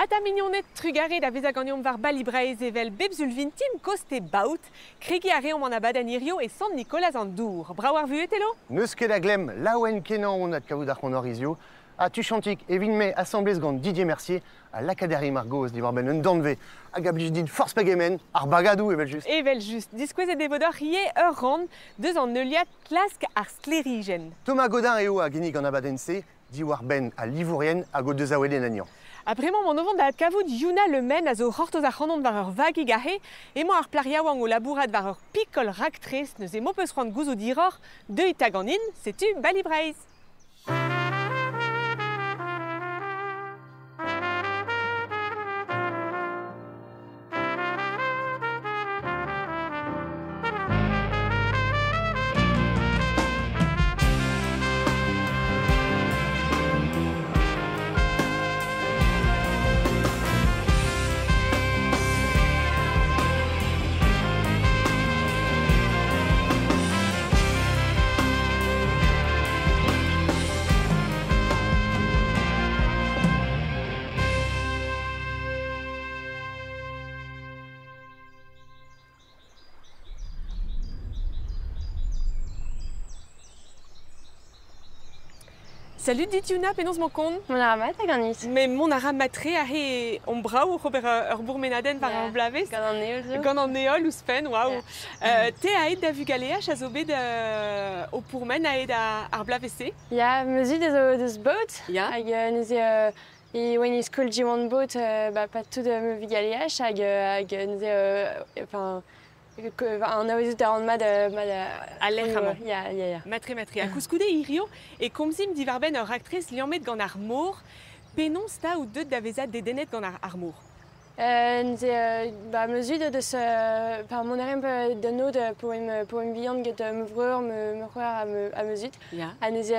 Mata mignonet trugare da vez a gagnon var Bali-Braez evel bebzul vintim koste baout, kregi a reom an abad an irio e Sant Nicolas an dour. Brau ar vuet elo? Neus ket a glem laouen kenan on ad kavout ar c'hon orizio, a tuchantik e vinme assemblez gant Didier Mercier a l'Académie Margos di war ben un danve hag a blij din force pagemen ar bagadou evel just. Evel just. Diskwez e devodor ie ur rand deus an neuliad klask ar sklerigen. Thomas Godin eo a genig an abadense, di war ben a livourien hag o deus a welen anian. Aprement mon ovon da kavout Yuna le men a zo c'hortoz a c'hanon var ur vagig a he, emañ ar plariaouan o labourat var ur pikol raktrez neus emo peus c'hoant gouzo diror, deuit hag an in, setu Bali-Braez. Salut dit Yuna, penaos mon kon. Mon aramat hag an is. Mais mon ara matre a he on brau ober ur bourmenaden var ar blavez. Gant an eol zo. Gant an eol ouz pen, waouh. Te a aed da vugaleach a zo bet o pourmen a aed ar blavese? Ya, meuzut eus boat. Ya. Hag neuze e oan e skol diwan boat pat tout me vugaleach hag neuze an aouezut ar an mad A lec'hamant. Ya. Matre. A kouskoude irio e komzim di var ben ur raktrez liammet gant ar mor, penon sta ou deut da vezat dedenet gant ar mor. Neuze meuzut eus mon arem da nod po em bihan get mevreur a meuzut. Ya. A neuze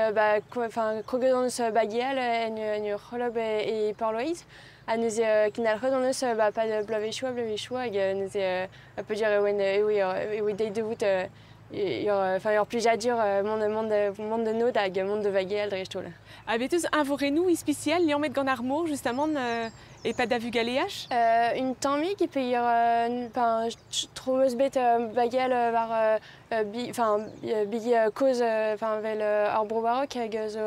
kroget an eus bageal en ur c'holob e porloiz. A neuze kin al c'hod an eus pa de blavechou hag neuze a peu dire ewe deit devout ur plijadur mont de nod hag mont de vageal dre stol. A beteus un vorenou ispicial liammet gant ar mor justement e pa da vugaleach? Un tammig e pe tro eus bet bageal var bigi koz vel ar brobarok hag zo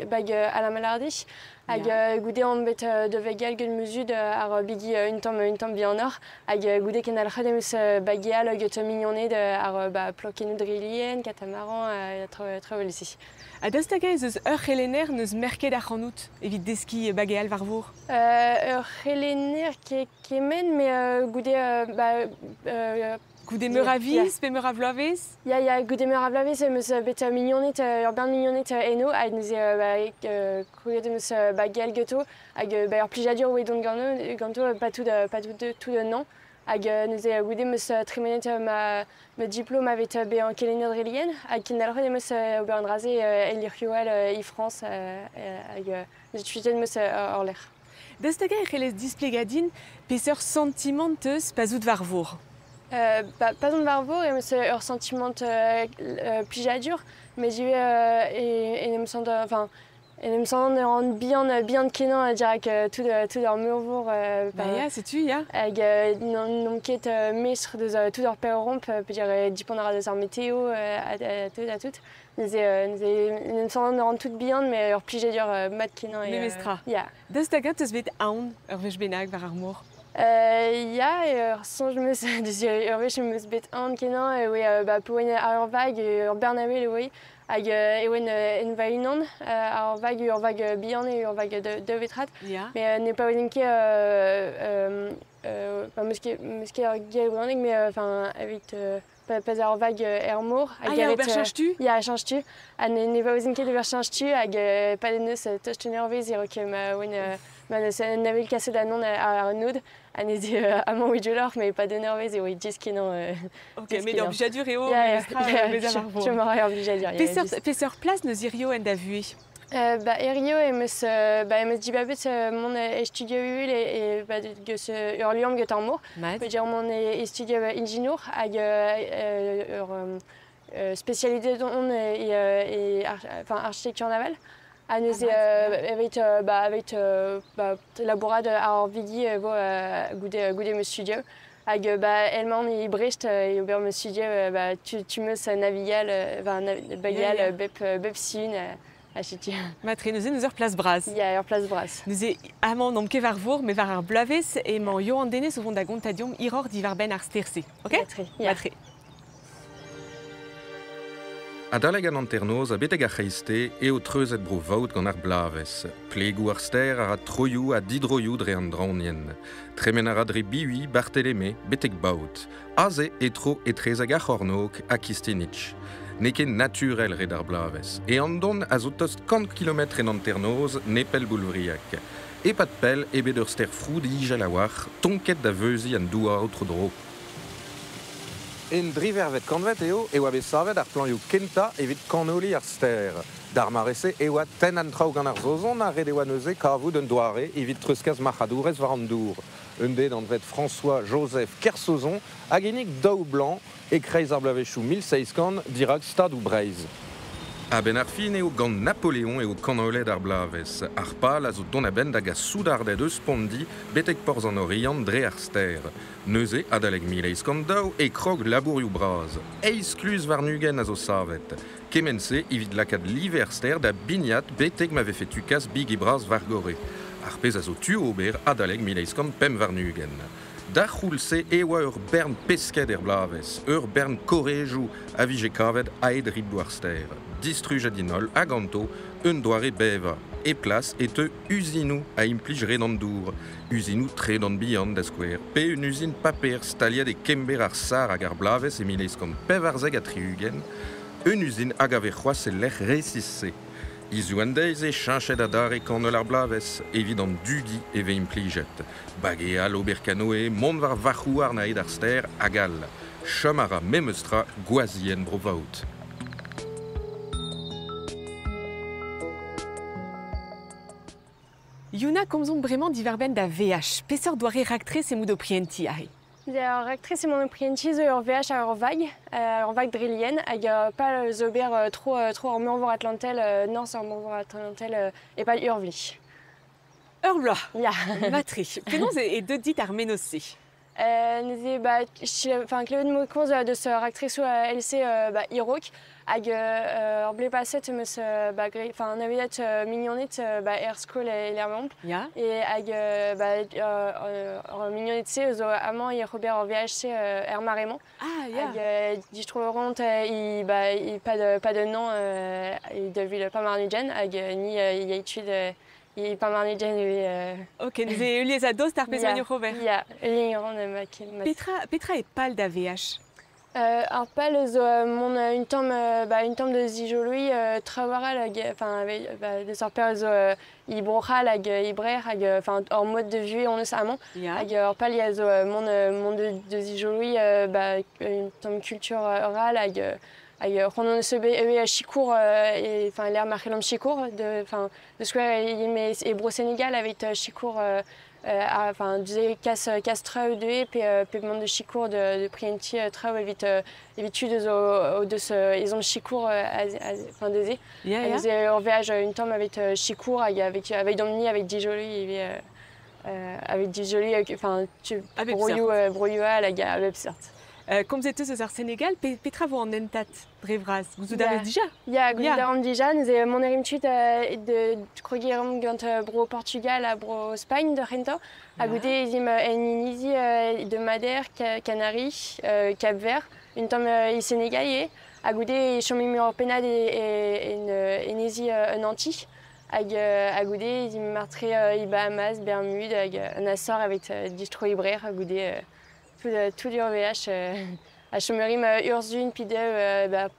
bag a la malardi. Hag goude an bet de vegel gant meuzud ar bigi un tamm bi an or. Hag goude ken al c'had eus bageal get mignonet ar plokenou drilien, katamaran, travel ici. A daoust hag eus ur c'helener neus merket ar c'hanout evit deski bageal var vor? Ur c'helener kemen, me goude Goude meur a viz, pe meur a vloavez? Ya, goude meur a vloavez eus bet mignonet, ur bern mignonet eno, hag neuze kouget eus bageal geto, hag ur plijadur oe don ganto pa tout de nan. Hag neuze goude meus tremenet me diplôme avet be an kelenner drelien, hag ken alc'hod eus ober an raze elirioal i France, hag neus tuiten meus ur lec'h. Daoust hag e c'helez displegadin peseurt sentiment eus pa zout var vor? Pas an var vor eus ur sentiment plijadur, mais em sant an bihan kenan dirak tout ur meurvour. Ya, setu, ya. Hag n'om ket mestre deus tout ur peuromp, peut dire dipont a deus ar meteo, a tout. Em sant an tout bihan, mais ur plijadur mat kenan. Memestra. Ya. Daoust hag eus bet aon ur vech bennak var ar mor? Ya, ur sonj meus ur vech meus bet aon kenan, po oen ar vag ur bernavel oe. Hag ewen en va unan, ar vag ur vag bihan e ur vag de vetrat. Ya. Mais ne pa oen ket meus ket ar gel gouaneg, mais evit pas ar vag mor. Ya, ober chanj-tu? Ya, chanj-tu. Ne va oen ket ober chanj-tu, hag pa den eus tost nervez ero ket ma oen navel kaset anon ar nod. A neuze amañ ouidolor, mais pas de nervez eo diz kenan. Ok, mais ur blijadur eo, memestra bez a var vor. Je m'aurais ur blijadur. Peseurt plas neus irio en da vue? Erio emeus dibabet mon estudio ul e geus ur liam get ar mor. Peut dire mon estudio inginour hag ur spécialité on architecture navale. Neuze avec labourad ar vigi goude me studio. Hag elman e brest e ober me studio tu meus navigal bep sin achiti. Matre, nous ur place bras. Ya ur place bras. Nous amant n'om ket var vor, mais var ar blavez et man yo an dene souvent da gontadium iror divar ben ar sterse. Ok? Matre. Adaleg an anternoz a beteg a c'heiste eo treuzet bro vaout gant ar blavez. Plegou ar ster ar a troioù a didroioù dre an dranien. Tremen ar a dre biwi, Barthélémé, beteg baout. Aze etro etrezag a c'hornok a kistinitch. Neke naturel red ar blavez. E an don a zo tost 50 km en anternoz nepel boulevriak. E pat pel ebet ur ster froud ijal a war, tonket da veuzi an doua outro dro. En drivervet kanvet eo oa savet ar plan kenta evit kanoli ar ster. Dar marese oa ten an traoù gant ar zozon a red oa neuze kavout un doare evit treuskaz machadourez war an dour. Un den an vet François-Joseph Kersozon hag enik daou blanc e kreiz ar blavechou 1600 dirag stad ou Breiz. A ben ar fin eo gant Napoléon eo kanoled ar blavez. Ar pal a zo don a ben da ga soudardet eus pondi betek porz an oriant dre ar ster. Neuze adaleg 1600 daou e krog labourioù braz. Eiz kluz war nugen a zo savet. Kemense evit lakad liver ster da bignat betek ma vefe tukaz big e braz var gore. Ar pez a zo tu ober adaleg 1600 pem war nugen. Da c'houlse ewa ur bern pesket er blavez, ur bern korejou a vije kavet aed rid ar ster. Distruj adinol a ganto un doare beva. E plas et usinou a implij redant dour. Usinou tre d'an bihan da skouer. Pe un usine paper staliad e kember ar sar hag ar blavez e 1600 pev ar zeg a triugen. Un usine hag a ve c'hoaz e lec'h resisse. Izu an deiz e chinchet a dare kanol ar blavez, evidant dudi e ve implijet. Bag al oberkanoe, mont var vachou ar naed ar ster hag al. Chom ara memeustra goazien bro vaout. Yuna komzon bremañ divar ben da VH. Pesor doare raktre se moudo prienti ahe. Raktre se mon prienti zo ur VH ar ur vag drilien hag pa zo ober tro ar murvor atlantel, nors ar murvor atlantel e pa ur vli. Ur bla. Ya. Matre. Penaos e deud dit ar menose. Neuze klevet mo komz deus raktre LC irok hag ur ble paset meus navedet mignonnet er skol l'er mamp. Ya. Et hag ur mignonnet se zo amañ ober ur VHC er maremañ. Ah, ya. Hag distro-ront pa de nan e devil pa marnugen hag ni yeitude pas marnugen. Ok, neuze euliez a dost ar pezonio Robert. Ya, euliez mat. Petra e pal da VH. Ar pal zo une tamm de zijoloui trawaral hag de sorper zo i brochal hag i brer hag en mode de vue on eus amañ. Hag ar pal ya zo mon de zijoloui une tamm culture orale hag c'hoant eus ebe chikour l'er marc'helom chikour de skouer e bro Sénégal avec chikour duze kas traoù de pe mont de chikour de prienti traoù evit tud deus ezon chikour deze. Eus ur veaj une tamm avec chikour hag avec domni avec dijoli avec dijoli broioù al hag a bep seurt. Komz eus eus ar Sénégal, petra vo an entat dre vras. Gouzout a vez dija? Ya, gouzout a ran dija. Neuze mon erim tud de krogeram gant bro Portugal a bro Spain de rento. A goude ezim en inizi de Madère, Canaries, Cap-Vert, une tamm e Sénégal ye. A goude chomim ur penad en ezi un anti. Hag a goude ezim martre i Bahamas, Bermude, hag an asor avec distro ibrer a goude tout ur VH a chomerim urzun pideu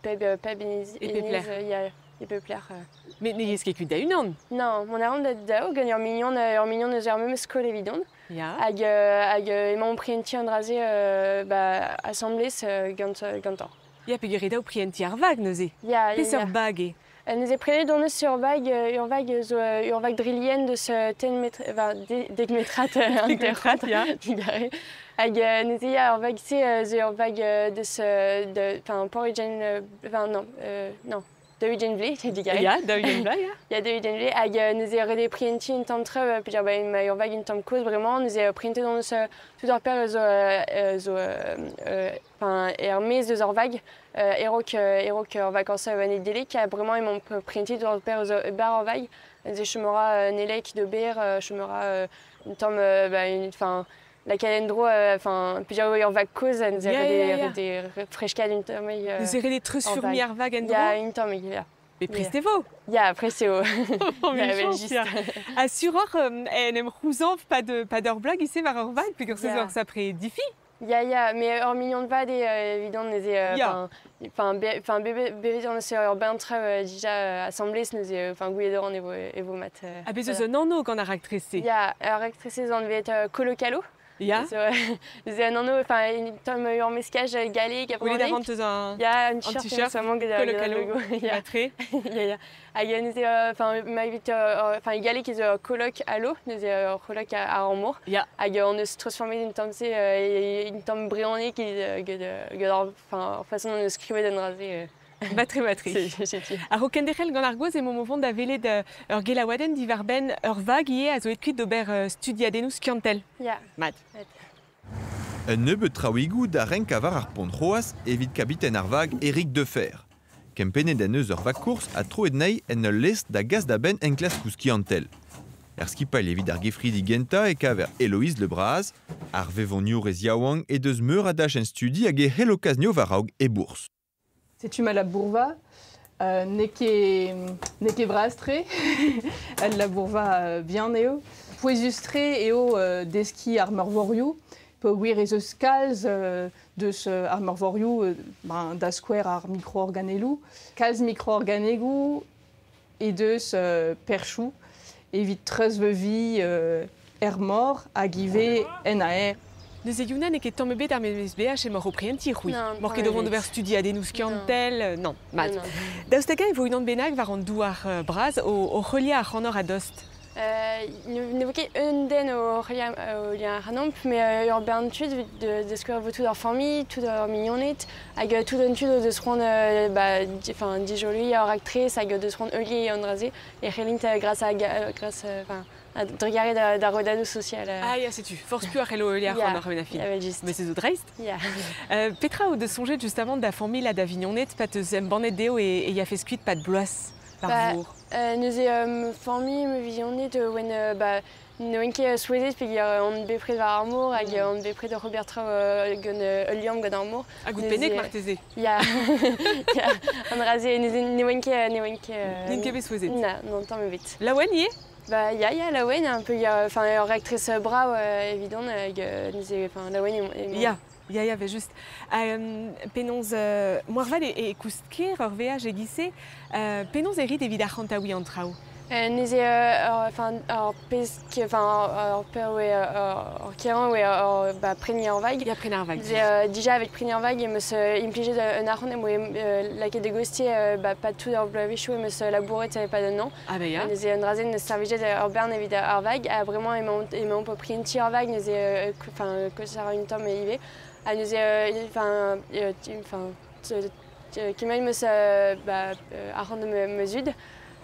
peb eniz e peupler. Mais ne yez ket kuit da unan? Non, mon aran da dao gant ur mignon eus ur memes skol evidon. Ya. Hag emañ prienti an draze assemblez gantor. Ya, pe gure daou prienti ar vag neuze. Ya. Pesor bag e. Neuze prenet d'on eus ur vag drilien deus 10 metrat interrat. Ya. Hag neuze ya ur vag se ur vag deus porrigen non David Vle, j'ai dit gare. Ja, David Vle, ja. Il y a David Vle, hag nous est redéprinté une temps très, puis bah une meilleure vague une temps cause vraiment, nous est printé dans ce tout leur père enfin Hermès de Zorvag, Erok en vacances à Vanille qui a vraiment ils m'ont printé dans leur père bar en vague, des chemera Nelek de Ber, chemera une temps enfin la calendro, enfin, puis j'ai en vague cause, nous avons des frescades une temps. Nous avons des trus fourmières vagues. Il y a une temps, mais il y a. Mais prestevo. Il y a prestevo. Il y a juste. Assureur, n'aime rousant pas d'heurblog ici vers Orval, puis que c'est ça près diffi. Il y a, mais hors million de vades évidemment, nous enfin bébé dans le urbain très déjà assemblé, nous enfin gouillé de rendez-vous et vous mat. Ah ben c'est non non qu'on a rectressé. Il y a rectressé dans le être colocalo. Ja. C'est un anneau, enfin, une tombe en mescage galé qui a pas de un. Il y a un t-shirt, ça manque de il y a très. Il y a, enfin, enfin, galé qui est coloc à l'eau, nous coloc à Armour. Ja. On se transformé d'une tombe, c'est une tombe brillante qui, enfin, façon de scriver d'un rasé. Batterie. A rokenderel gant ar goz emo vont da velet ur gelaouadenn divar ben ur vag ie a zo et kuit d'ober studiadennoù skiantel. Ja. Mat. Un nebeut traouigou da renk avar ar pont roaz evit kabiten ar vag Eric Defer. Kempenet en eus ur vag kours a troet nei en ul lest da gaz da ben en klas skiantel. Er skipail evit ar gefridi genta e kaver Héloïse Lebras, ar vevonioù rez yaouang e deus meur a dach en studi hag e helokaz nio varaog e bours. C'est une la bourva, neke brastre, elle la bourva bien néo. Poisustre eo deski armor voriou, po gwir ez eus kalz deus armor voriou da square ar micro-organelou, kalz micro-organegou et deus perchou, evit treuz vevi mort hag ive NAR. Neus e younan ket tamm bet ar mes BH e mor o preenti rouy. Mor ket devant d'ober studiadennoù skiantel, non, mat. Daoustaka e vo unan bennak var an douar braz o relia ar c'hanor a dost. Ne vo ket un den o relia ar c'hanomp, mais ur berntud de skwer vo tout ar famille, tout ar mignonnet, hag tout an tud o deus c'hoant dijolui ar actrice, hag deus c'hoant eulier an raze, e c'helint grâce Dragare da rodadou social. Ah, ja, sais-tu. Force plus à Hello Elia on a revenir film. Mais c'est tout dreist. Ja. Petra ou de songer justement da famille là d'Avignonet, pas de zembanet deo et y a fait scuit pas de blois par jour. Nous e famille me visionnet de when Noenke souhaitait puis on bepred var Armour hag on bepred de Robert gon Liam gon Armour. A gout penek marteze. Ja. Ja. On rasé Noenke be souhaitait. Non, tant me vite. La wen y est? Bah, la Wen, un peu, enfin, actrice brave, évident, enfin, la Wen Ja, ben juste. Penons, moarval et koustker, ur veaj e gisse, penons erit evit ar c'hantaoui an traoù. Nous enfin, pesk, enfin, Kéran, Prénier Vague. Il y a Prénier Vague. Déjà avec Prénier Vague, il me impliqué un arron, la quête de Gostier, pas tout dans le bichou, il me labourait, pas de nom. Ah ben ya. Nous avons un rasen, nous service de Berne évidemment à Vague, vraiment, ils m'ont pas pris une tire Vague, nous enfin, que ça a une tome et IV. Nous qui m'a me arron de mesure.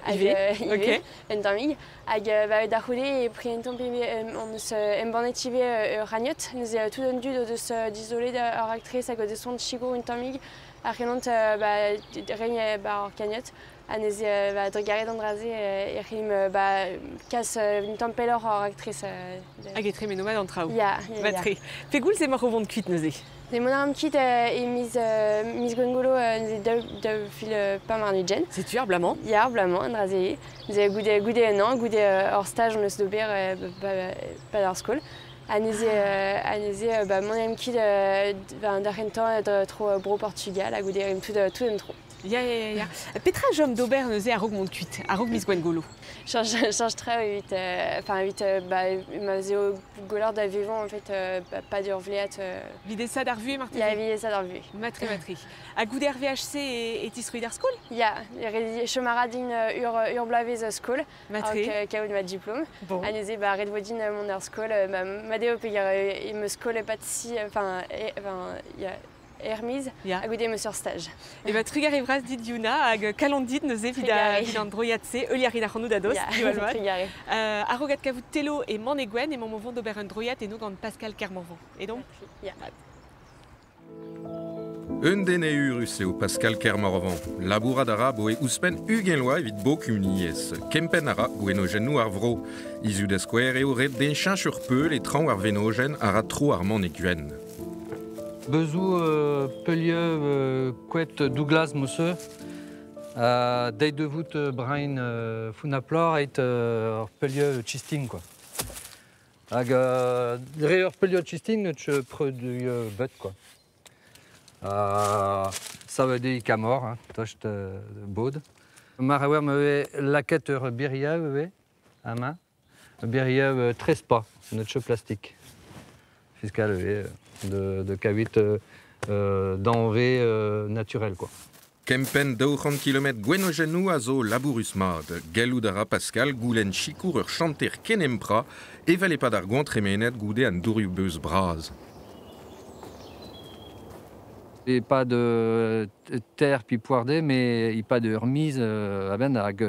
Ok. En tamig. Hag da roulé et pris un temps on se embanetivé ragnot. Nous avons tout donné de se d'isoler de actrice à côté de son chigo un tamig. A relant règne cagnotte. Nous avons dragare d'Andrasé et rim casse une tempélor actrice. Agetre mais nomade en traoù. Ja. Batterie. Fegoul c'est mort au vent de cuite nous. Les monarmes kit et Miss Gongolo de fil pas marnugen. C'est tu blamant? Hier blamant Andrasé. Nous avons goûté un an, goûté hors stage on se dober pas leur school. Anésie mon ami kit d'Argentan de trop bro Portugal a goûté tout un trop. Ja. Petra jom d'auber neuze a rog mont kuit, a rog Miss Gwengolo. Change très vite, enfin vite, ma zéo golard da vivant en fait, pas dur vléat. Vidé ça d'arvu et marté. Il y a vidé ça d'arvu. Matri. A goût RVHC et tisruy d'ar school? Ja, chemaradine ur blavez school. Matri. Kaout ma diplôme. Bon. Anésie red vodine mon ar school, ma déo il me school est pas de si, enfin il y a Hermise, Ja. à goûter monsieur stage. Et bah trugar evraz dit Yuna hag kalandit neuze Trigare. vid an droiatse euliari na dados Ja, diwalvat. trigare. Arrogat kavout telo et man e gwen et mon vont d'ober un droiat et nous gant Pascal Kermorvan. Et donc Ja. Un den eurus eo Pascal Kermorvan. Labourad ara bo e ouspen ugenloa evit bo kuniez. Kempen ara gwenogen nou ar vro. Izu da skwer eo ret den chin sur peul et tran ar venogen ara tro ar man e gwen. Bezou pelieu kouet Douglas mousseux. Dei de vout brain funaplor et pelieu chisting quoi. Hag dre ur pelieu chisting ne produit but quoi. Ça veut dire camor, hein, tocht bod. Mar awer me laket ur beria à main. Beria trespa, notre plastique. Fiscal de kavit d'envers naturel quoi. Kempen 200 km gwenogen nou a zo labourus mad. Geloud ara Pascal goulen chikour ur chanter kenempra evel e pad ar gontremenet goude an dourioù beus braz. Et pas de terre puis poardé, mais il pas de remise à ben avec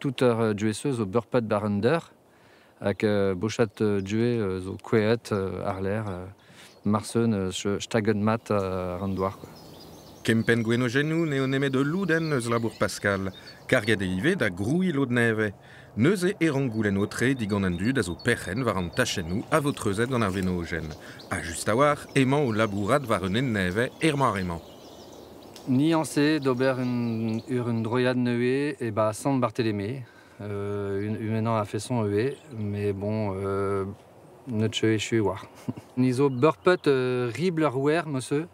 toute heure joueuse au burpet barender avec bochat joué au queet arler marsen stagenmat randoir quoi. Kempen gwenogen nou ne on emet de louden eus labour Pascal. Karget e ive da grouil lod neve. Neuze eran goulen otre digant an dud a zo perren war an tachen nou a vo treuzet gant ar venogen. A just a war, emañ o labourat war un en neve ermar emañ. Niancé d'ober un droyade neue et bah San Barthélemy. Maintenant a fait son EE, mais bon, notre cheveu je suis war. Niso burpet riblerwer, monsieur,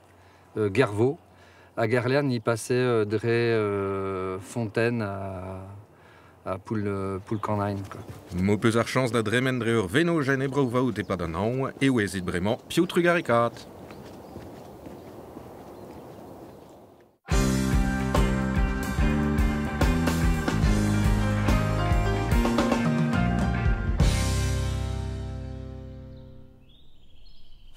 Gervaux. À Gerler, n'y passait dre fontaine à poul canine. Mo peus ar chans da dremen dre ur venogen e brau vaout e pad an an, e ouezit bremañ piou trugarikat.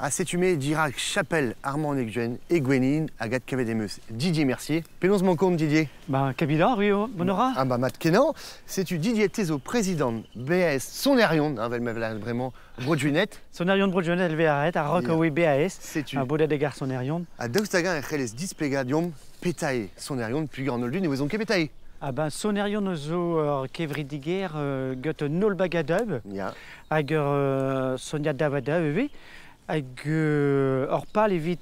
À Sétumé, Dirac, Chapelle, Armand Neguen, et Gwenin, Agathe Cavedemeus, Didier Mercier. Pénonce mon compte, Didier. Ben, Kabila, oui, Bonora. Ah bah, Matt Kenan, c'est-tu Didier Tezo, président BAS Sonerion, vraiment, Brodjunet. Sonerion de Brodjunet, elle arrête, à Rockaway BAS. C'est-tu. Un beau des gars Sonerion. À Daustagan, et Cheles Displegadium, Pétae, Sonerion, puis Grand Oldun, et vous ont Pétae. Ah ben, Sonerion, nous Kevridiger, Gotte Nolbagadub, Ja. Ager Sonia Davada, oui. Hag or pal evit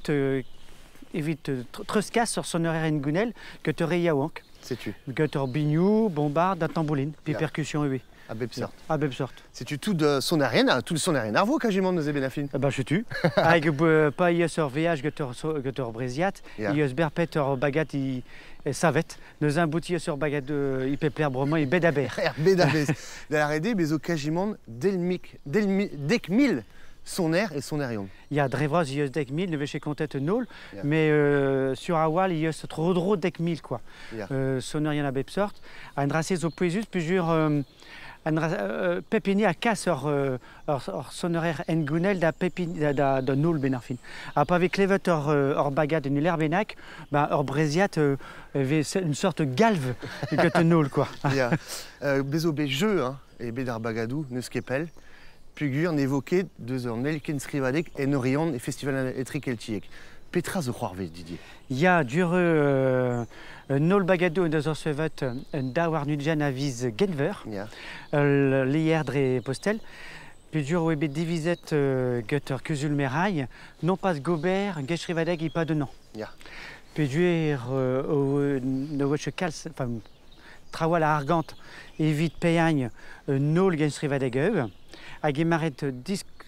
truskas sur sonorer en gunel que te reyaouank. C'est-tu. Que te bignou, bombard, da tambouline, puis Ja. percussion oui. À Bebsort. À beb sorte. C'est-tu tout de Sonarien, tout le Sonarien Arvo, quasiment, nous benafin. Ah ben je tue. Hag pas y sur VH que te brésiat, Ja. y berpet or bagat y savet. Nous un boutillier sur bagat de hypépler brement y bedaber. Bédabès. De la RD, mais au quasiment, dec mille Soner et Sonerion. Il y a Drevras, il y a dec mille, ne chez Contet nul, Ja. mais sur Awal, il y a trop drôle dec mille quoi. Ja. Sonnerien à Bebsort, un dracé au Poésus, puis jure un pépinier à casse or sonnerer en gunel da pépinier da nul benarfin. A pas avec levet or bagat de nuler benac, bah or brésiat une sorte galve que te nul quoi. Ja. Bezo be jeu, hein, et Bédar Bagadou, Neuskepel. Pugur n'évoquait deux heures Nelken Srivadek et Norion et Festival Etrik Eltiek. Petra zo c'hoarve, Didier. Il y a dure nol bagado de zorsevet da war nudjan avis Genver, Ja. l'hier dre postel. Puis dure webe diviset gutter Kuzul Merail, non pas Gobert, Geshrivadeg et pas de nom. Ja. Puis dure ne weche kals, enfin trawal a argante, evit peyagne nol Geshrivadeg. Hag emaret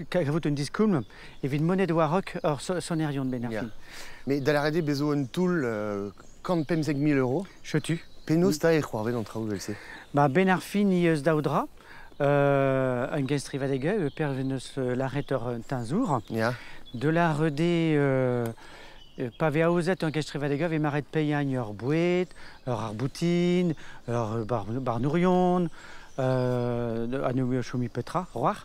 kavout un discoulm, evit monnaie de warok or sonerion de benarfin. Ja. Mais dans la RD, bezo un tool, quand pemseg 1000 €. Je tue. Penos ta e c'hoarve dans traoù velse. Bah benarfin iez daudra, un gestrivadege, pervenus l'arrêteur tinzour. Ja. De la redé, pavé aozet un gestrivadege, et maret peyagne ur bouet, ur arboutine, ur barnourion, a nommé Choumi Petra, roi,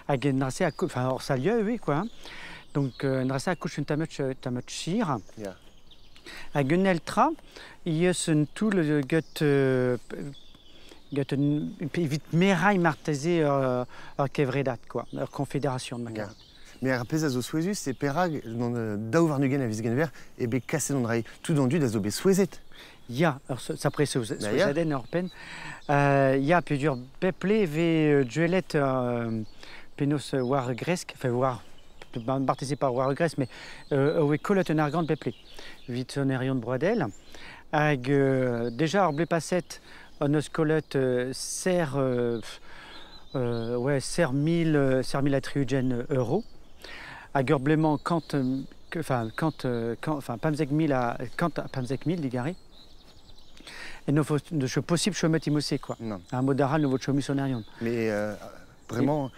a genrasé, enfin, hors salieu, oui, quoi. Donc, Ndrasa couche un tamuch shir. Ja. A Gunnel Tra, il y a un tool vite meraille martésé Kevredat, quoi, la confédération de Macaron. Ja. Mais à pez a zo souezus, c'est perag dans daou varnugen a visgenver et be cassé dans rai tout dans du da zo be souezet. Ya, ça presse aux ya. Aden Orpen. Ya, puis dur beple ve duelet penos war gresk, enfin war martésé par war gresk, mais we collet un argant beple. Vite sonerion de Brodel. Ag déjà orblé passet on os collet ser ouais ser 1000 euros. Ag urblement quand pamzek 1000 à quand pamzek 1000 ligari. Et nous faut de possible chemin timosé quoi. Non. Un modaral nouveau chemin sonerion. Mais vraiment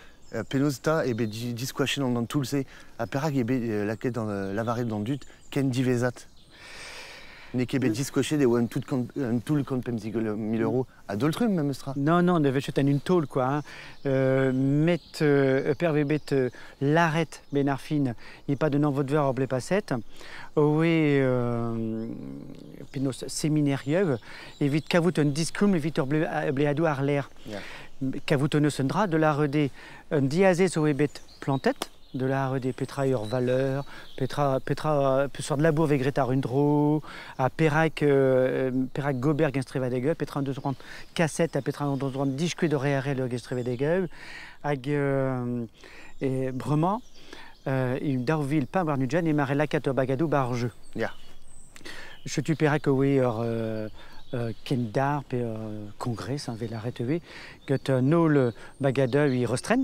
Penozta et be disquaché dans tout le c'est à perag et be la quête dans l'avaré dans dut ken divezat. N'est qu'ebe disquaché des one tout le compte pemzig 1000 euros à Doltrum même stra. Non non, devait jeter une tôle quoi. Met pervebet l'arrête benarfine, il pas de nom votre verre blé passette. Oui pinos séminariev et vite cavout un discum vite blé ado arler. Cavout un sendra de la redé un diazé so ebet plantette. De la des Petra hors valeur, Petra sur de la bourre avec Greta Rundro, à Perac Goberg Instrevadege, Petra 230 cassette à Petra 230 disque de réarrêt le Instrevadege, ag et vraiment il Darville pas voir Nujan et Marella Kato Bagadou barge. Ja. Je tu Perac oui Kendar congrès sans l'arrêt que nol Bagadou il restreint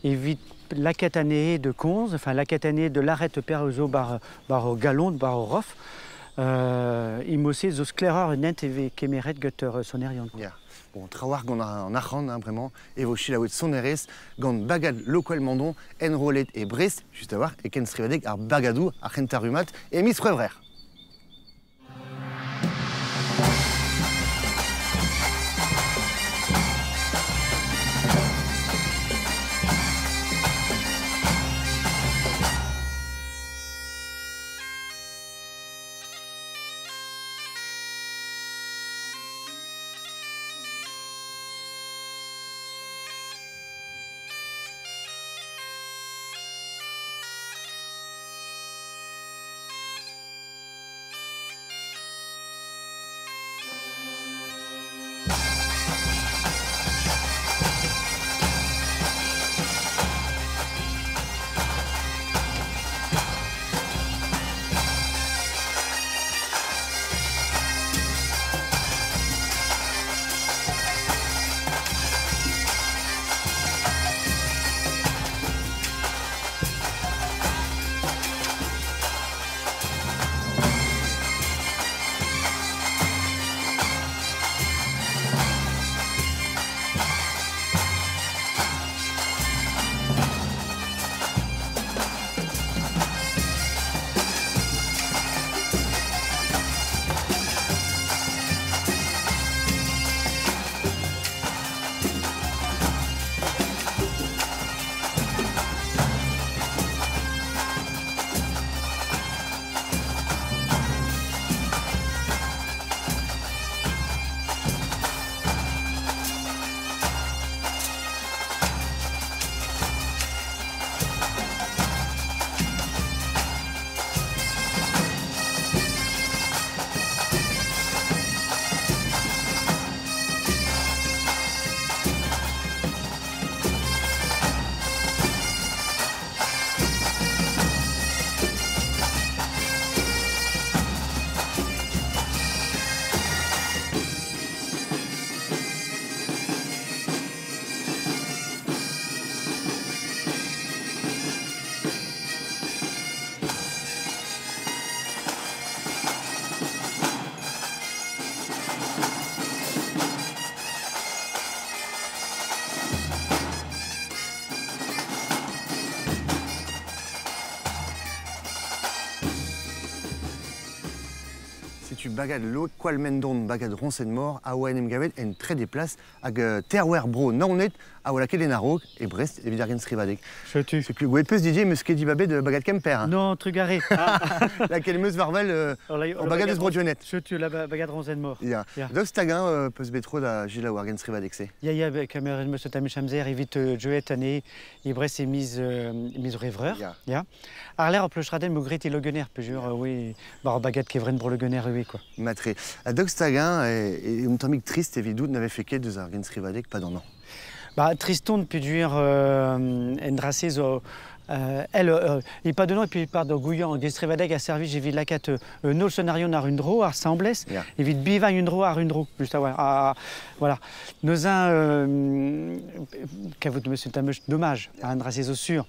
et vite la année de Conze, enfin la année de l'arrête Perozo bar au galon, bar au rof, imosé zo scléreur net et kémeret gutter sonerion. Ja. Bon, trawar gant en achan, hein, vraiment, et vos chilaouet soneres, gant bagad local mandon, en rolet et brest, juste à voir, et ken srivadek ar bagadou, ar rentarumat, et mis preuvrère. tu bagad lo qual mendon bagad ronsen mort a oa enem gavet en très des places hag terwer bro naonet a oa laket en arog et Brest evit ar gen srivadeg. Setu. C'est que gouet peus DJ meus ket dibabet de bagad kemper. Hein. Non, trugaré. Laquelle meus varvel en bagad eus brodionet. Setu, la bagad ronzen mort. Ya. Ya. Dos tagin peus betro da gila war gen srivadeg se. Ya, kamer meus tamechamzer evit joet ane e Brest e mis revreur. Ya. Ar l'air pleuchraden mo gret e logener, pe jure, oui, bar bagad kevren bro logener, oui, quoi. Matre. A dos tagin et un tamik triste evidou n'avait fait ket deus ar gen srivadeg pas d'an an. Bah, Triston peut dire endrasé zo il pas de nom et puis par de Gouillan Gestrevadeg a servi j'ai vu la cat nol scénario na Rundro à Samblès et vite biva Rundro à Rundro juste à voilà nos un qu'avou monsieur Tamush dommage à endrasé zo sûr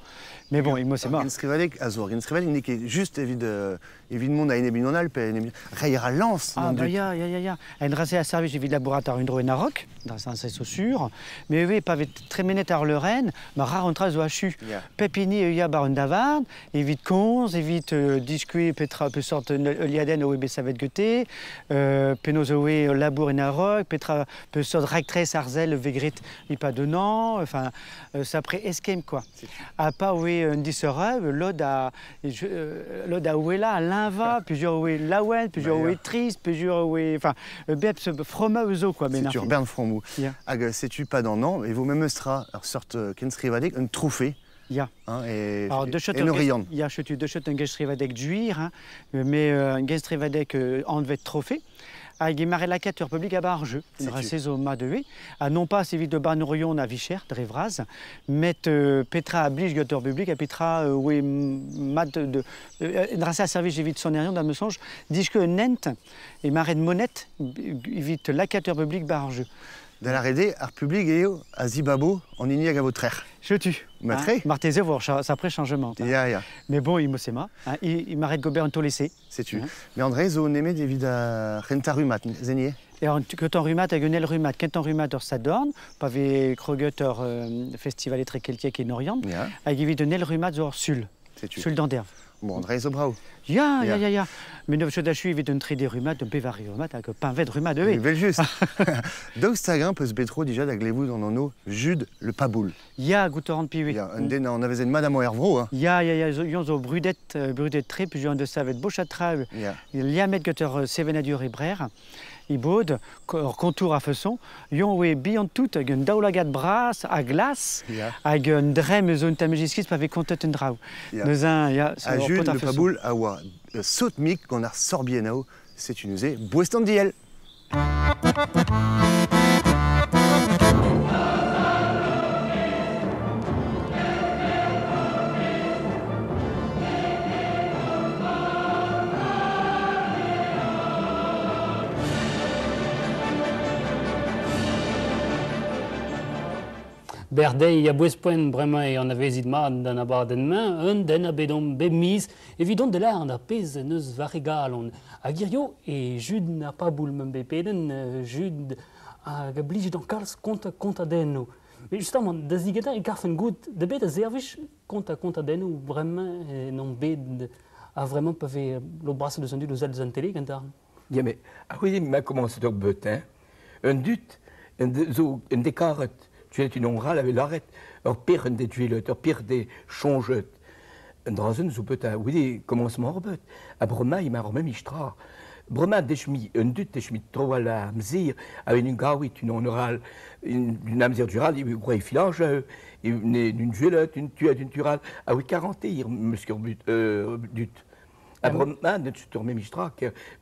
mais bon il me c'est mort Gestrevadeg azor Gestrevadeg n'est que juste évidemment à Enebinonal pe Rayera Lance ah bah ya endrasé a servi j'ai vu laboratoire Rundro et Narok dans un c'est sûr mais oui pas très menet à Lorraine ma rare entra zo hachu Pépini il y a baron d'Avard, évite Conz, évite discuit Petra peut sortir liaden au Savet Goethe, Penozoé Labour et Narok, Petra peut sortir Rectress Arzel Vegrit il pas de nom, enfin ça après esquem quoi. A pas oui un dissera l'ode à Ouela à l'Inva, plusieurs oui Lawen, plusieurs oui Triste, plusieurs oui enfin Beps Fromauzo quoi mais c'est tu Bern Fromou. Ag c'est-tu pas dans non et vous même sera sorte Kensrivadeg un trophée. Ja. Hein, et Norian. Ja, je suis de chute un gestrevadek juir, hein, mais un gestrevadek en devait trophée. A Guémaré la 4 public à Barjeu, une race au mas de hué, à non pas sévit de Barnorion à Vicher, Drevraz, met Petra à Blige Götter public, à Petra, oui, mat de. Une race à service, j'évite son aérion dans me songe, dit que Nent et Marée de Monette, évite la 4 public Barjeu. Dans la rédé, art public et à Zibabo, en Iniag à votre air. Je tue. Matré. Martézé, voir ça après changement. Ya. Mais bon, il me sait ma. Il m'arrête Gobert en tout laissé. C'est tu. Mais André, zo n'aimait des vides à Renta Rumat, Zénier. Et que ton rumat a gonel rumat, quand ton rumat or Sadorn, pavé Krogutter festival et Trékeltiek et Norian, a évité de nel rumat or Sul. C'est tu. Sul d'Anderve. Bon, André Zobrao. Ya. Mais nous avons eu vite un trait des rumat, un pévari rumat, avec un pain vert rumat de. Belle juste. Donc, Stagin peut se bétro déjà d'aglévou dans nos Jude le Paboul. Ya, Goutorant Piwi. Ya, on avait une madame Hervro, hein. Ya, yon zo brudette très, puis j'en de savet Beauchatra, il y a mettre Götter Sevenadur et Brère. I bod, contour à façon, yon we bihan tout, hag un daoulagat bras à glace, hag un drem zone tamegiskis pa ve kontet un drau. Neus un, ya, à Jude le Paboul, à wa, saut mic qu'on a sorbienao, c'est une usée, Bouestandiel. Berdei, il y a Bouespoen, vraiment, et on avait zidma dans la barre de main, un den abedom bemise, évident de l'air, on a pèse neus varigal, on a Girio, et Jude n'a pas boule même bépéden, Jude a gablige dans Karls conta deno. Mais justement, des zigata et garfen good, de bête zervish conta deno, vraiment, non bête, a vraiment pas fait le bras de son dut aux ailes télé, quand ja, mais, ah oui, mais comment c'est donc bête, hein? Un dut, un des carottes. Tu es une ongrale avec l'arrête. Alors, pire des tuilettes, pire des chongettes. Dans une soupe, oui, commencement rebut. À Brema, il m'a remis Mistra. Brema, des chemins, un dut, des chemins trop à la mzir, avec une gawit, une ongrale, une amzir durale, il y a filage, une tuilette, une tuette, une turale, à 40 ans, monsieur dut. À Brema, tu te remets Mistra,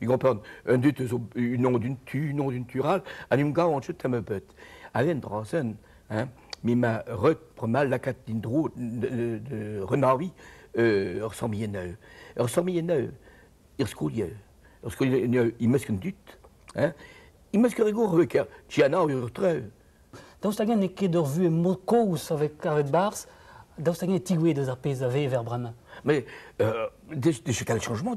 il comprend un dut, une nom d'une tu, nom d'une turale, à une gawit, on chute à me but. Avec une drasen, hein, mais ma mal la catine de Renari, ressemble il me squ'un dut, hein, il me squ'un rigoureux avec Tiana ou Urtreux. Dans ce cas, il y a de revue Mokos avec Bars, dans ce cas, il y a tigoué des apés avec vers Brama. Mais, de quel changement,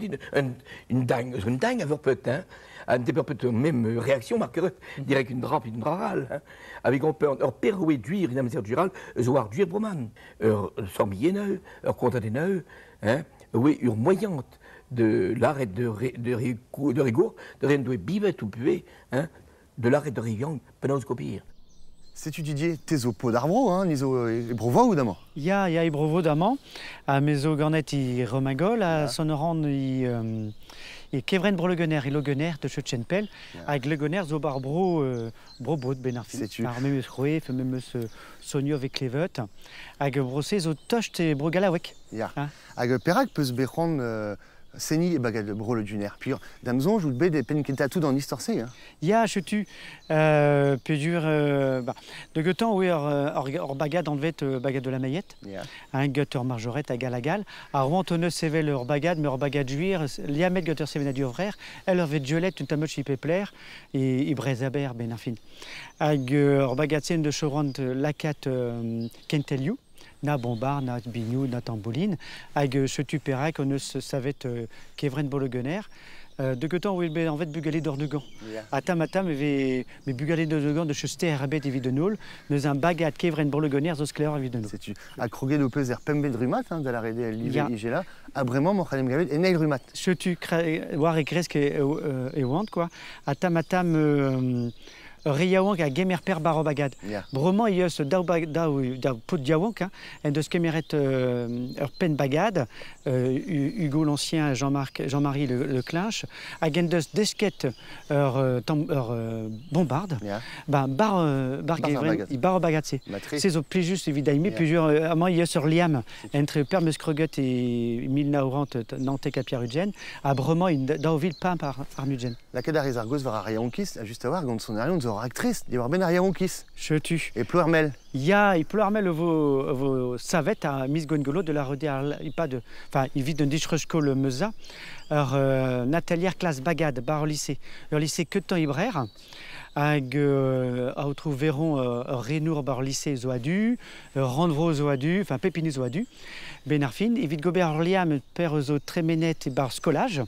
une dingue avec peut-être, hein. Un peu même réaction marquerait direct une drape et une drarale, hein, avec un peu perroué d'huile une amitié durale, zoar d'huile broman, sans billet neuf, compte des neufs, hein, oui, une moyante de l'arrêt de rigour, de rien de bivet ou puer, hein, de l'arrêt de rigang, pendant ce copire. C'est-tu Didier, tes pot d'arbro, hein, niso brovo ou d'amant? Ya i brovo d'amant, a mezo garnet i remagol, a sonoran i kevren brolegener i logener de Chutchenpel, hag logener zo bar bro bod benarfin. C'est-tu? Ar memeus roe, fe memeus sonio avec levet, hag brose zo tocht e brogalawek. Ya. Hag perak peus bechon seni e bagad bro le duner. Puis damzon joue be des penkenta tout dans l'historse, hein. Ya, chetu, pedur, de getan oui or bagad en vet bagad de la Mayette, un gutter marjorette à galagal, a rontonneus sevel or bagad, mais or bagad juir, liamet gutter seven à du frère, elle or vet violette une tamoche pepler et brezaber benarfin. Hag or bagad sen de chorant lacat kenteliou. Na bombard, na bignou, na tambouline, hag chetu perak, on ne savait kevren bologener. De getan où il en fait bugalé d'ordegan. À tamatam mais bugalé d'ordegan de chester rabet et videnol, nous un bagat kevren bologener zos clair videnol. C'est tu à croguer de peser pembe de rumat, hein, de la rede l'hiver igela, à vraiment mon khalem gavet et nail rumat. Chetu war et gresk et want quoi. À tamatam Riawank a gemer per barobagad. Broman il y a ce da pot diawank, et de ce kemeret pen bagad, Hugo l'ancien, Jean-Marie le clinche, a gendes desket bombarde, bar gevren i barobagad c'est au plus juste évidemment plusieurs amant il y a sur liam entre Permes Creguet et Milnaurant Nantes Capiarugen, a Broman il daovil pas par Armugen. La cadare Argos va Riawankis, à juste à voir, quand son arion actrice, d'y avoir ben Riawankis. Je tue. Et Ploermel. Ya, il Ploermel vos savettes à Miss Gongolo de la rode, pas de, enfin, il vit d'un dichresko le meza. Alors, Nathalie classe bagade, bar au lycée que temps ibraire. Hag a trouvé Véron Renour bar lycée zoadu, Randevro zoadu, enfin Pépini zoadu, Benarfin, évite Gobert Orliam, père zo Tréménet et bar scolage,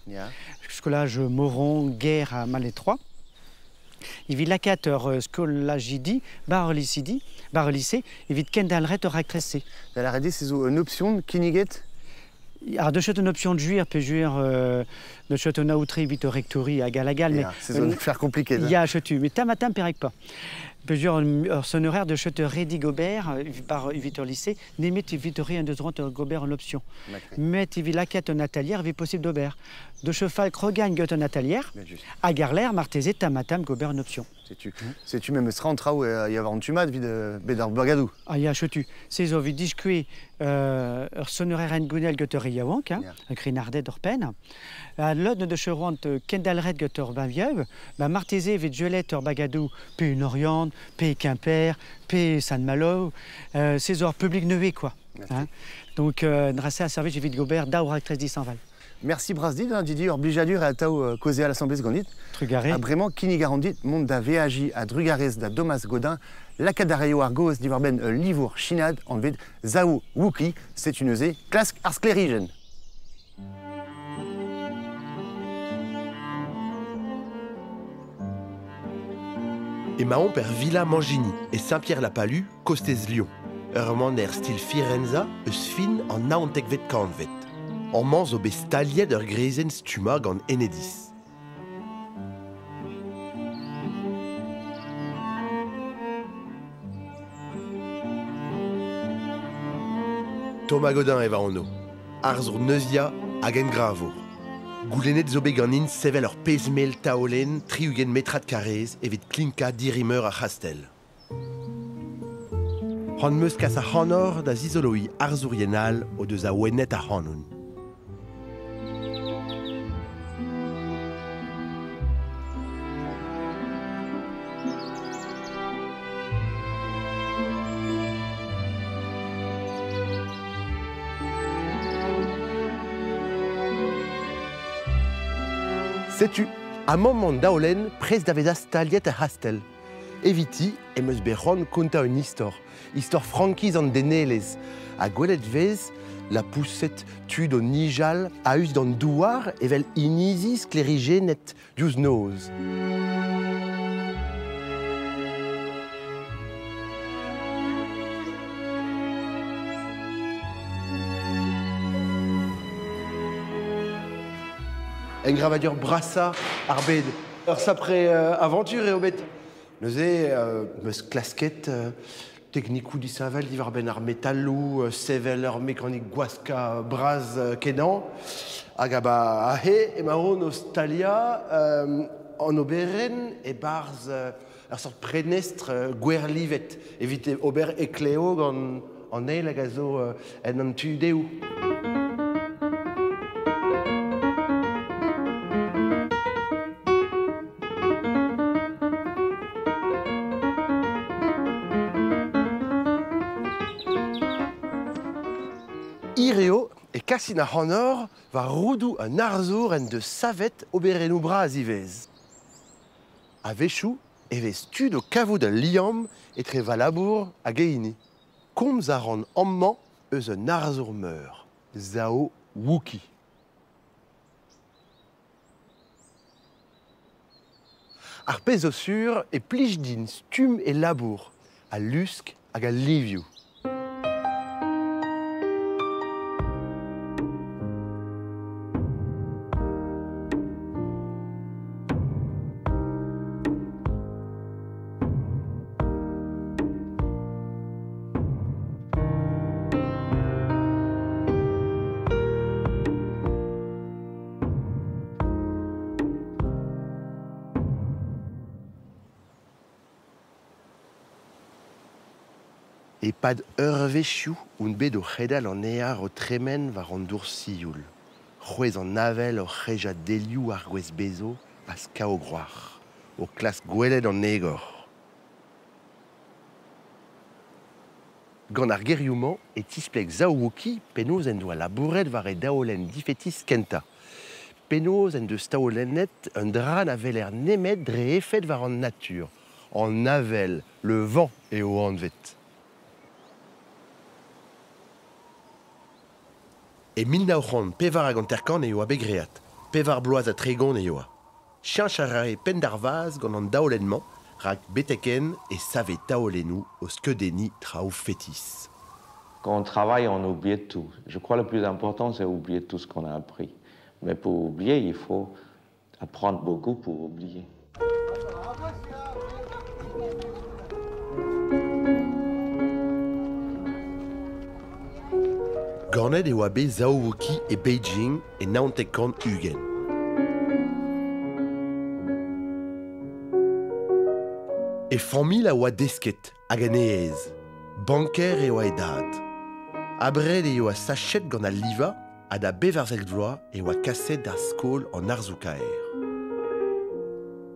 scolage Moron, guerre à Malétroit. Il vit lacateur scolagidi, bar lycée, il vit Kendalret ractressé. Elle a redé c'est une option Kiniget. Alors de chute une option de juir, peut juir de chute une outre vite rectory à Galagal, mais c'est faire compliqué. Il y a chutu, mais tamatam perek pas. Peut juir son horaire de chute Reddy Gobert par Victor lycée, n'émite Victory un de droite Gobert en option. Mais il vit laquette un atelier, il possible d'Aubert. De cheval regagne Goethe atelière, à Garler, Martézé, tamatam Gobert en option. C'est-tu même ce rentra où il y a un tumat vide Bédard Borgadou. Ah, il y a chutu. C'est au vide discué sonnerait Rengunel Goethe Riawank, avec Rinardet d'Orpen. À l'autre de Cherouant, Kendalred Goethe Bavieux, Martézé vide Gelette Orbagadou, P. Noriande, P. Quimper, P. Saint-Malo, c'est au public neuvé quoi. Hein? Donc, Dracé a servi, j'ai vite Gobert, d'Aurac 13 Val. Merci Brasdid, hein, Didier Orblijadur et à Tao causé à l'Assemblée seconde. Trugaré. A vraiment Kini Garandit, monde da VAJ à Drugares da Domas Godin, la Cadareo Argos d'Ivarben Livour Chinad en vide Zao Wuki, c'est une zé, classe arsclérigen. Et Mahon per Villa Mangini et Saint-Pierre-la-Palue, Costez Lyon. Eurmander style Firenza, Eusfin en Naontek vet Kanvet. En mans au bestalier der Grezen Stumag en Enedis. Thomas Godin eva ono. Arzur Neuzia agen gravour. Goulenet zobeganin sevel ur pezmel taolen triugen metrat karez evit klinka dirimer a chastel. Ran meus kas a hanor da zizoloi arzourienal o deus a wenet a hanoun. Sais-tu, à moment daolen, pres d'avez astaliet a hastel. Eviti, emeus beron konta un histor frankiz an denelez. A gwelet vez, la poussette tud o nijal a eus d'an douar evel inizis klerigenet diouz noz. un gravadeur brassa, arbed. Alors ça après aventure et au bête. Nous avons clasquette technique ou d'Issavel, d'Ivar Benar métallou, seveler mécanique guasca, braz, kedan. Agaba ahe, et marron Australia, en oberen et bars, une sorte de prénestre, guerlivet, éviter ober et cléo en eil agazo en antudeu. Ireo et Cassina Honor va roudou un arzour en de savette oberenou bras ivez. A Véchou, evez stud au caveau d'un liam et très valabour à Geini. Comme zaran amman, eus un arzour meur. Zao Wookie. Ar pez sur et plige din stum et labour. A lusk hag a liviou. Et pad Véchou, un bed o c'hedal an ear o tremen var an dour sioul. C'hwez an navel o c'heja deliou ar gwez bezo a skao groar, o klas gwelet an egor. Gant ar geriouman e tispleg zaouki penoz en doa labouret var e daolen difetis kenta. Penoz en de staolennet un dran a veler nemet dre efet var an natur. An navel, le vent e o anvet. Et milnaoc'han pevar hag an terkan eo a begreat, pevar bloaz a tregon eo a. Chiancharae pendarvaz gant an daolenman, rak beteken et save taolenou o skedeni traoù fétis. Quand on travaille, on oublie tout. Je crois que le plus important, c'est oublier tout ce qu'on a appris. Mais pour oublier, il faut apprendre beaucoup pour oublier. Ganet eo a bet Zaowoki e Beijing e naontekan ugen. E famil a oa desket hag an eez. Banker eo a edad. Abred eo a sachet gant a liva ha da bevarzel vloa eo a kaset da skol an arzoukaer.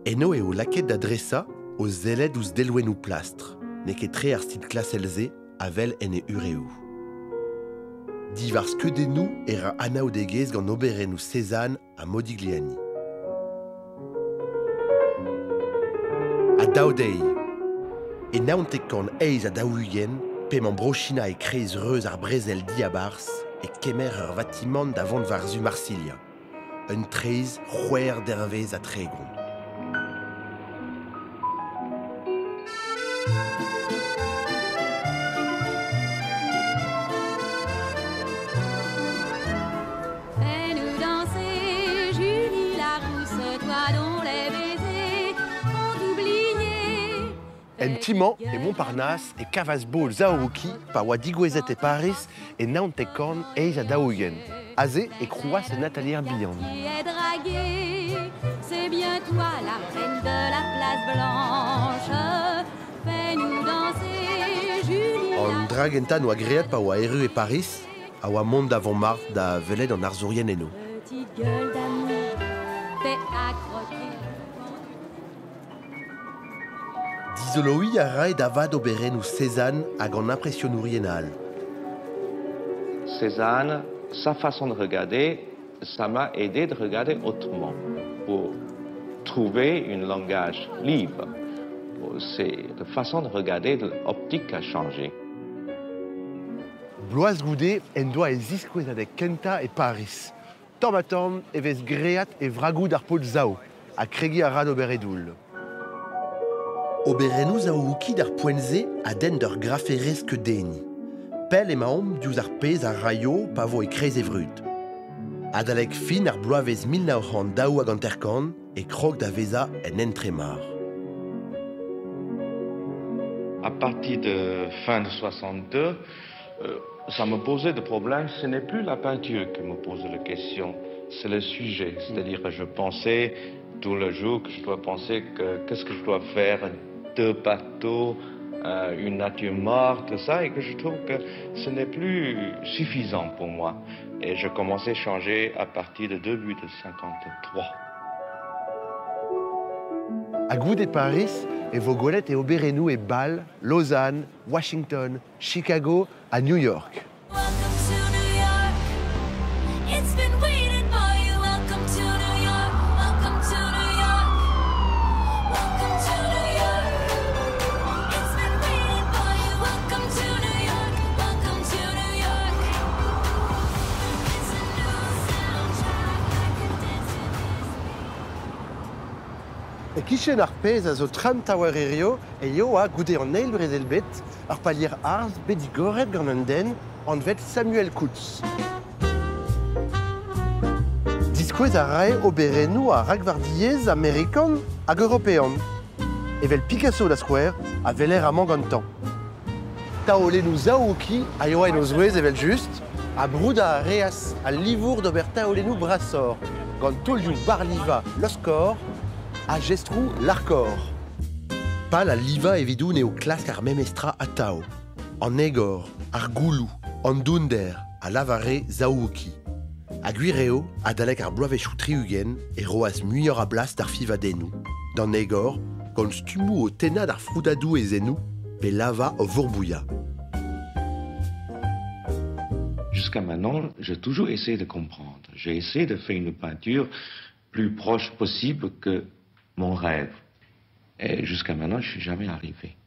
Eno eo laket da dressa o zeled ouz delwennou plastre, ne ket tre ar stil klaselze avel en e ureo. Divar skedenou era anaou degez gant oberenou Cézanne a Modigliani. A daoudei, e naontekan eiz a daougen, pem an brochina e kreiz reuz ar brezel diabars e kemer ur vatiman da vont var zu Marsilia. Un treiz c'hwer dervez a tregon. En Timan et Montparnasse et Cavasbol Zaouki pa oa digwezet e Paris et naontekan eiz a daougen. Aze e krouas e Nathalie Herbihan. C'est bien toi la reine de la place blanche. Fais-nous danser, Julie. An dragentan oa great pa oa eru e Paris, a oa mont d'avant mart da veled an arzourien eno. Petite gueule d'amour, fais accroquer. Dizoloui a ray d'avad oberenou Cézanne hag an impressionnourienal. Cézanne, sa façon de regarder, ça m'a aidé de regarder autrement, pour trouver un langage libre. C'est la façon de regarder, l'optique a changé. Bloaz goude en doa e ziskwezadek Kenta e Paris. Torbatorn evez great e vragou d'ar pod zao, a kregi a rad oberedoul. Oberenou zaouki d'ar poenze a den d'ur graferez ke deni. Pel e maom diouz ar pez ar raio pa vo e krez e vrud. Adalek fin ar bloavez 1900 daou hag an terkan e krog da veza en entremar. À partir de fin de 62, ça me posait des problèmes. Ce n'est plus la peinture qui me pose la question, c'est le sujet. C'est-à-dire que je pensais tout le jour que je dois penser qu'est-ce que je dois faire, 2 bateaux, une nature morte, tout ça, et que je trouve que ce n'est plus suffisant pour moi. Et je commençais à changer à partir de début de 53. À goût de Paris, et vos golettes et Oberenou et Bâle, Lausanne, Washington, Chicago, à New York. E kichen ar pez a zo tram tawer erio e yo a goude an eil brezelbet ar palier arz bedigoret gant an den an vet Samuel Coutts. Diskouez a rae oberenou a ragvardiez amerikan hag european. Evel Picasso da skouer a veler a mank an tan. Taolenou zaouki a yo en o zouez evel just a brouda a reas a livour d'ober taolenou brassor gant tolioù barliva l'oskor a gestrou l'arcor. Pal a liva evidou neo klask ar memestra a tao. An egor, ar goulou, an dounder, a lavare zaouki. A guireo, a dalek ar bloavechou triugen e roas muior a blast ar fivadenou. Dan egor, gant stumou o tenad ar froudadou e zenou, pe lava o vourbouya. Jusqu'à maintenant, j'ai toujours essayé de comprendre. J'ai essayé de faire une peinture plus proche possible que mon rêve. Et jusqu'à maintenant, je ne suis jamais arrivé.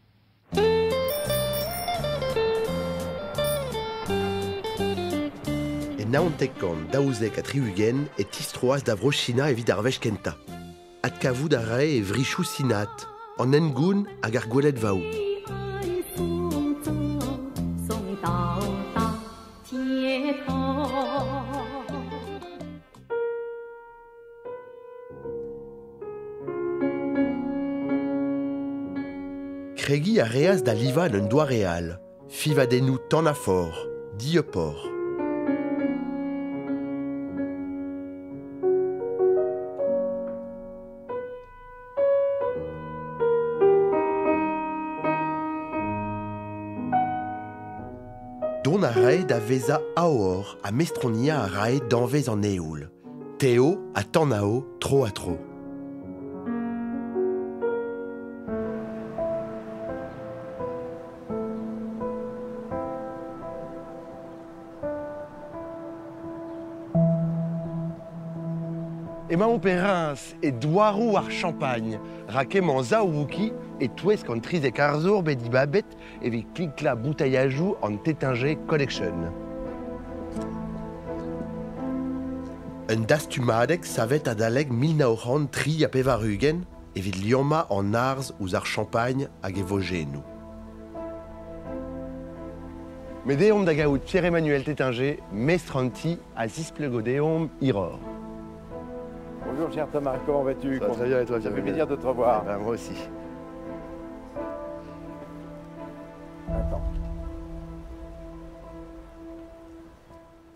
E naontekkan daouzek a triugen e tistroaz da vrochina evit ar vech kenta. Ad kavout a rae e vrichou sinat, an engoun hag ar gwelet vaou. Kregi a reas da liva un doa real, fivadenou tan a for, diepor. Don a rae da veza aor a mestronia a rae danvez an eoul. Teo a tan ao, tro a tro. Ema Perrins et Douarou ar Champagne, rakem an zaouki et touesk an trizek arzour bedi babet evit klikla boutaillajoù an Tétinger Collection. Un dastumadek savet adaleg 1900 tri a pevarugen evit lioma an arz ouz ar Champagne hag e vogenou. Medeom da gaout Pierre-Emmanuel Tétinger, mestranti a zisplegodeom iror. Bonjour cher Thomas, comment vas-tu? Ça va très bien et toi? Ça fait plaisir de te revoir. Ben, moi aussi. Attends.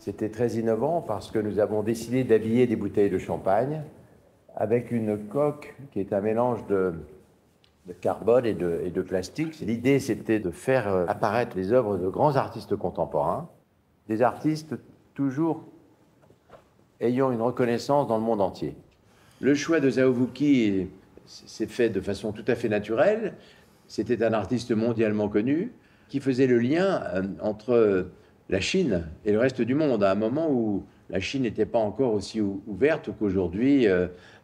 C'était très innovant parce que nous avons décidé d'habiller des bouteilles de champagne avec une coque qui est un mélange de carbone et de plastique. L'idée, c'était de faire apparaître les œuvres de grands artistes contemporains, des artistes toujours ayant une reconnaissance dans le monde entier. Le choix de Zaouki s'est fait de façon tout à fait naturelle. C'était un artiste mondialement connu qui faisait le lien entre la Chine et le reste du monde, à un moment où la Chine n'était pas encore aussi ouverte qu'aujourd'hui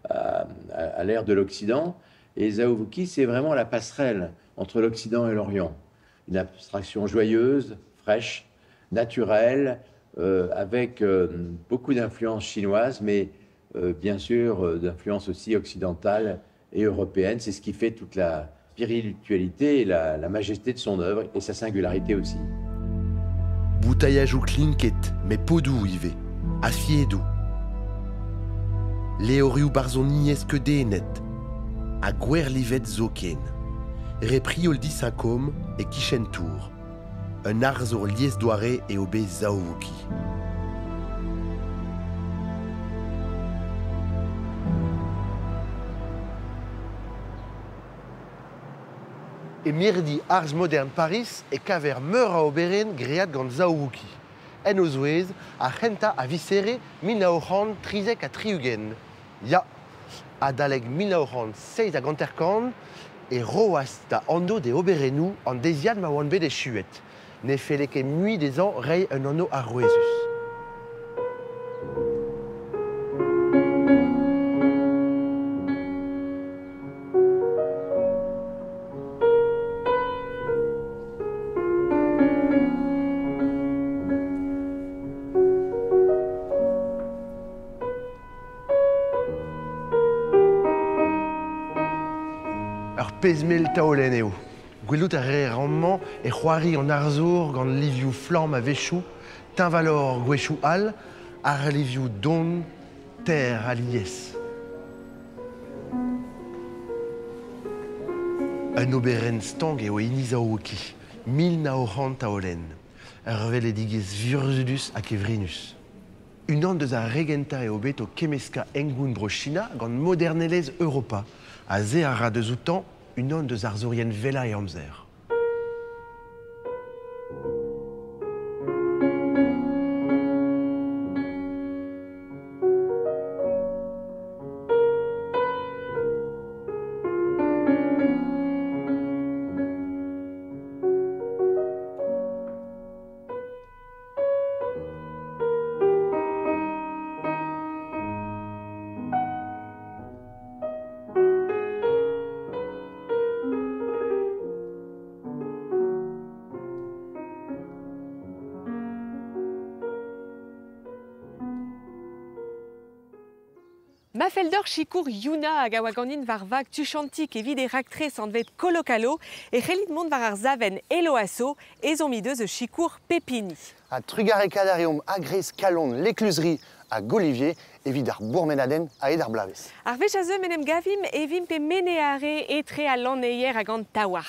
à l'ère de l'Occident. Et Zaouki, c'est vraiment la passerelle entre l'Occident et l'Orient. Une abstraction joyeuse, fraîche, naturelle, avec beaucoup d'influences chinoises, mais bien sûr d'influences aussi occidentales et européennes. C'est ce qui fait toute la spiritualité et la majesté de son œuvre et sa singularité aussi. Boutaillajoù klinket, mais podou ive, afiedou, Leoriu barzon nies que denet, a guerlivet zoken, repriol di syncom et kishentour, un arzor lies doare et obé zaouki. Et mirdi ars moderne Paris et kaver meur a oberen great gant zaouki. En ozoez a genta a visere 1930 a triugen. Ya, a daleg 1906 a ganterkan et roas da ando de oberenou en desiad ma oan bet de chuet. Ne feleke mui des ans rei un anno a roezus. Pezmel taolen eo. Gwelout a re rendement e c'hoari an arzour gant livioù flam a vechou, tin valor gwechou al, ar livioù don, ter a lies. Un oberen stang eo iniz aouki, 1900 taolen. Ar veledigez vurzudus a kevrinus. Un an deus a regenta eo bet o kemeska engoun bro China gant modernelez Europa, a ze a ra deus outan une onde de zarzorien vela et amzer. Mafeldor chikour Yuna hag a oa ganin var vag tuchantik evit e raktrez an vet kolokalo e c'hellit mont var ar zaven eloaso ezon mi deus e chikour pepini. A trugare kadarium agrez kalon l'écluserie à Golivier evit ar bourmenaden a ed ar blavez. Ar vech a zeu menem gavim evim pe meneare etre a lanneier hag an tawar.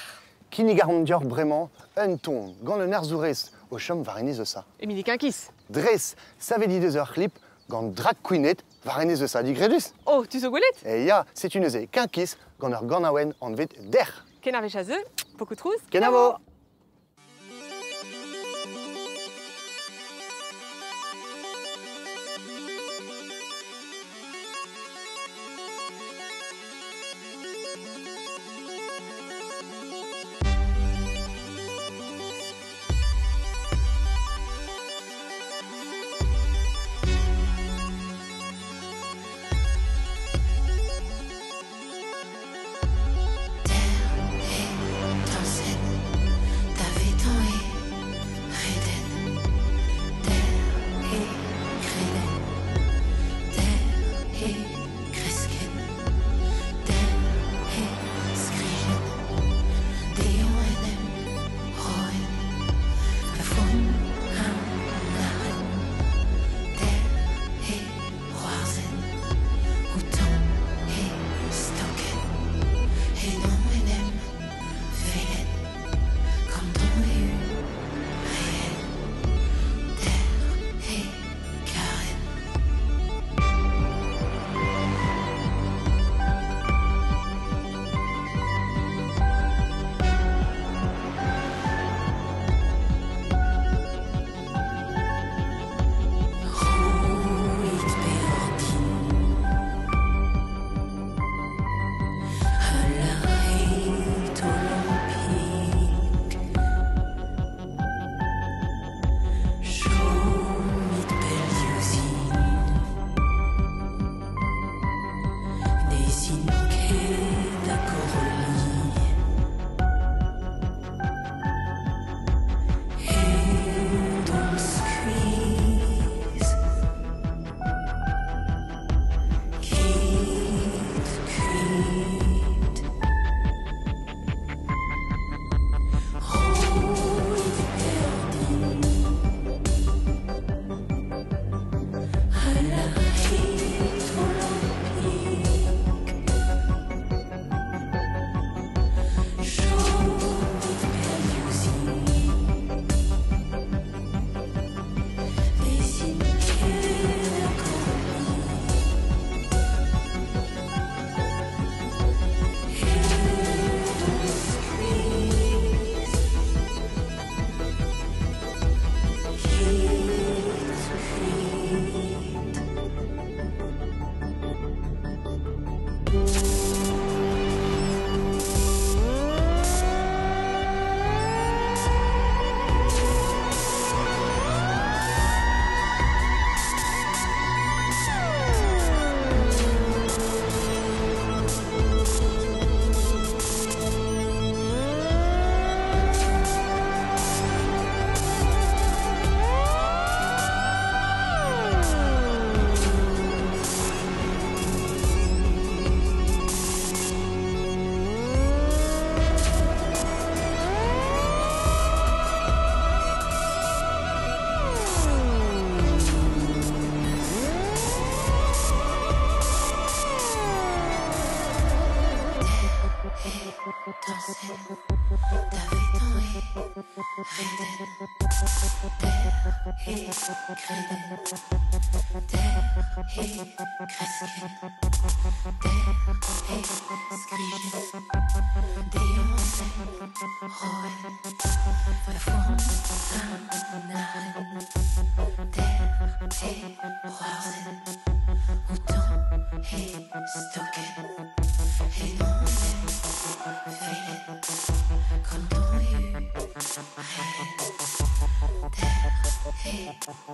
Kinigaron dior bremañ un ton gant un arzourez o chom var enez eus sa. Emili kinkis. Dres savedi deus ur clip gant drag queenet var enez eus sa digredus. Oh, tu so gwelet? E ya, c'est une euse kinkis gant ur ganaouen an vet der. Ken ar vech a zeu, pokout trouz? Kenavo!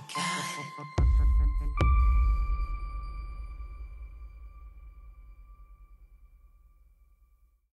Carré.